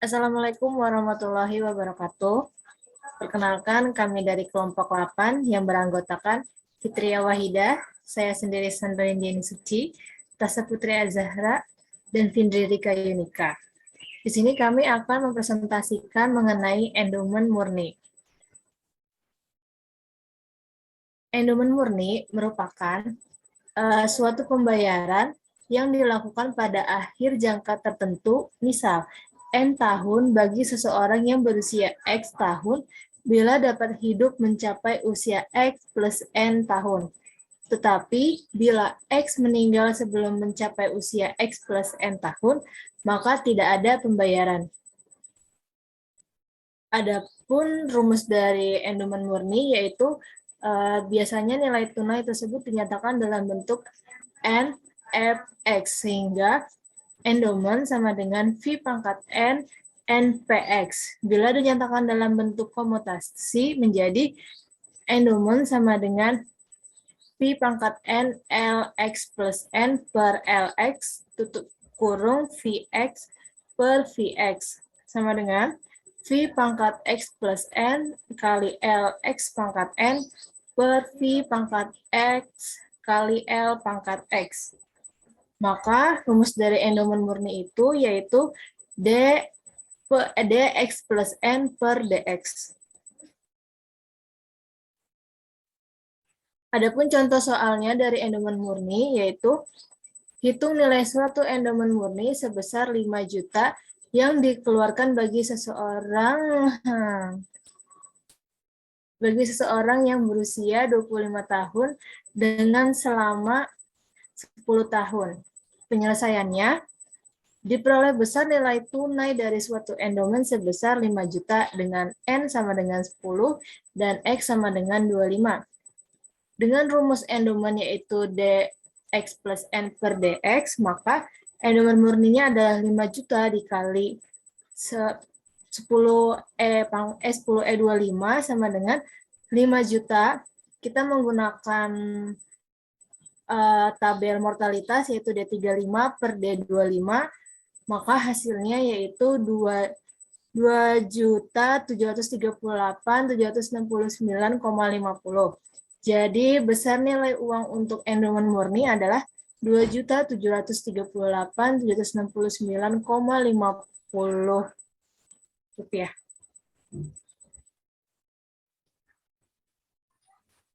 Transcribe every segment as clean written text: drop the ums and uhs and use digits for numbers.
Assalamualaikum warahmatullahi wabarakatuh. Perkenalkan, kami dari kelompok 8 yang beranggotakan Fitria Wahidah, saya sendiri Sandrine Diani Suci, Tasa Putri Azahra, dan Findri Rika Yunika. Di sini kami akan mempresentasikan mengenai endowment murni. Endowment murni merupakan suatu pembayaran yang dilakukan pada akhir jangka tertentu, misal N tahun bagi seseorang yang berusia X tahun bila dapat hidup mencapai usia X plus N tahun. Tetapi bila X meninggal sebelum mencapai usia X plus N tahun, maka tidak ada pembayaran. Adapun rumus dari endowment murni yaitu biasanya nilai tunai tersebut dinyatakan dalam bentuk NFX, sehingga endowment sama dengan V pangkat N NPX. Bila dinyatakan dalam bentuk komutasi menjadi endowment sama dengan V pangkat N LX plus N per LX tutup kurung VX per VX sama dengan V pangkat X plus N kali LX pangkat N per V pangkat X kali L pangkat X. Maka rumus dari endowment murni itu yaitu dx plus N per dx. Adapun contoh soalnya dari endowment murni yaitu hitung nilai suatu endowment murni sebesar 5 juta yang dikeluarkan bagi seseorang yang berusia 25 tahun dengan selama 10 tahun. Penyelesaiannya, diperoleh besar nilai tunai dari suatu endowment sebesar 5 juta dengan N sama dengan 10 dan X sama dengan 25. Dengan rumus endowment yaitu dx plus N per dx, maka endowment murninya adalah 5 juta dikali 10E25 sama dengan 5 juta. Kita menggunakan tabel mortalitas yaitu D35 per D25, maka hasilnya yaitu 2.738.769,50. Jadi besar nilai uang untuk endowment murni adalah 2.738.769,50 rupiah.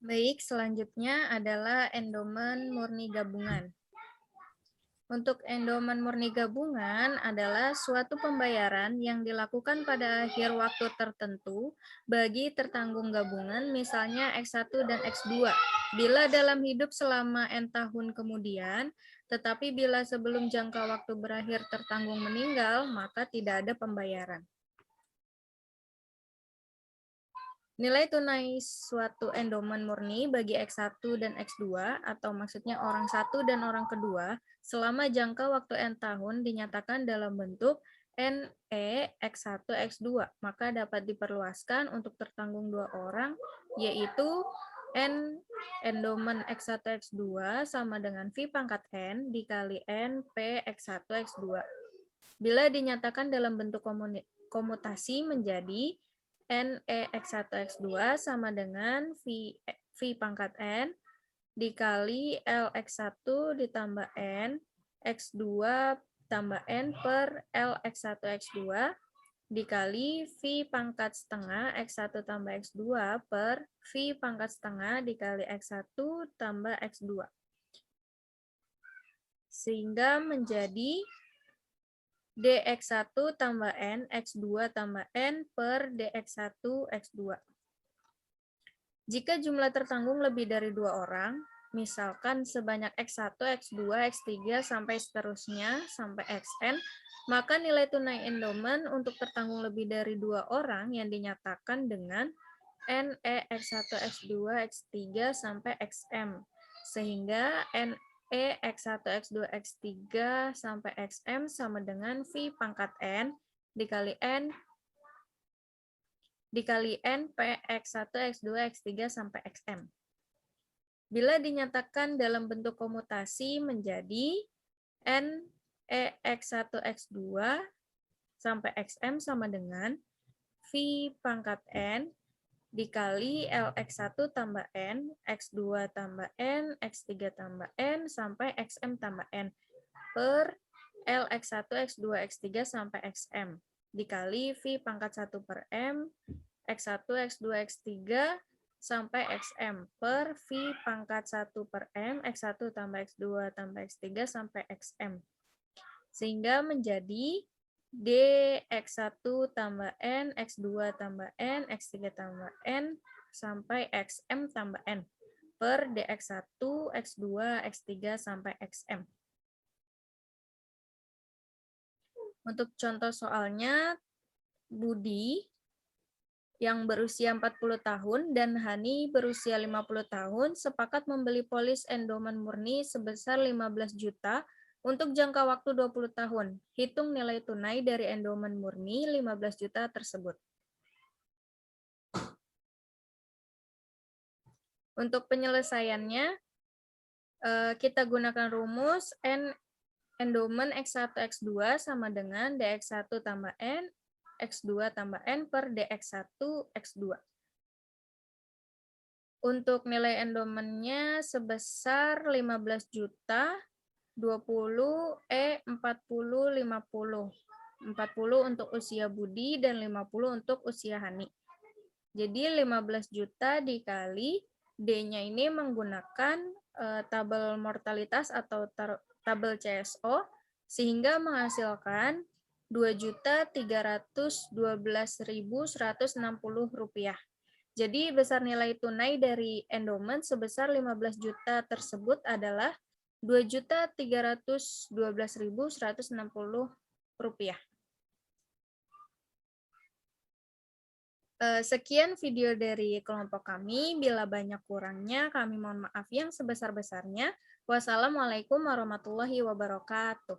Baik, selanjutnya adalah endowment murni gabungan. Untuk endowment murni gabungan adalah suatu pembayaran yang dilakukan pada akhir waktu tertentu bagi tertanggung gabungan, misalnya X1 dan X2, bila dalam hidup selama N tahun kemudian, tetapi bila sebelum jangka waktu berakhir tertanggung meninggal, maka tidak ada pembayaran. Nilai tunai suatu endowment murni bagi X1 dan X2, atau maksudnya orang satu dan orang kedua, selama jangka waktu N tahun dinyatakan dalam bentuk NE X1 X2, maka dapat diperluaskan untuk tertanggung dua orang, yaitu N endowment X1 X2 sama dengan V pangkat N dikali N P X1 X2. Bila dinyatakan dalam bentuk komutasi menjadi NE X1 X2 sama dengan V pangkat N dikali L X1 ditambah N X2 tambah N per L X1 X2 dikali V pangkat setengah X1 tambah X2 per V pangkat setengah dikali X1 tambah X2. Sehingga menjadi dx1 tambah N, x2 tambah N per dx1, x2. Jika jumlah tertanggung lebih dari dua orang, misalkan sebanyak x1, x2, x3, sampai seterusnya, sampai xn, maka nilai tunai endowment untuk tertanggung lebih dari dua orang yang dinyatakan dengan NE x1, x2, x3, sampai xm. Sehingga NE X1, X2, X3 sampai XM sama dengan V pangkat N dikali N P X1, X2, X3 sampai XM. Bila dinyatakan dalam bentuk komutasi menjadi NE X1, X2 sampai XM sama dengan V pangkat N dikali LX1 tambah N, X2 tambah N, X3 tambah N, sampai XM tambah N, per LX1, X2, X3 sampai XM, dikali V pangkat 1 per M, X1, X2, X3, sampai XM, per V pangkat 1 per M, X1 tambah X2 tambah X3 sampai XM. Sehingga menjadi DX1 tambah N, X2 tambah N, X3 tambah N, sampai XM tambah N, per DX1, X2, X3 sampai XM. Untuk contoh soalnya, Budi yang berusia 40 tahun dan Hani berusia 50 tahun sepakat membeli polis endomen murni sebesar 15 juta untuk jangka waktu 20 tahun. Hitung nilai tunai dari endomen murni 15 juta tersebut. Untuk penyelesaiannya, kita gunakan rumus endomen X1, X2 sama dengan DX1 tambah N, X2 tambah N per DX1, X2. Untuk nilai endomennya sebesar 15 juta, 20, 40, 50. 40 untuk usia Budi dan 50 untuk usia Hani. Jadi 15 juta dikali D-nya ini menggunakan tabel mortalitas atau tabel CSO, sehingga menghasilkan Rp2.312.160. Jadi besar nilai tunai dari endomen sebesar 15 juta tersebut adalah Rp2.312.160. Sekian video dari kelompok kami. Bila banyak kurangnya, kami mohon maaf yang sebesar-besarnya. Wassalamualaikum warahmatullahi wabarakatuh.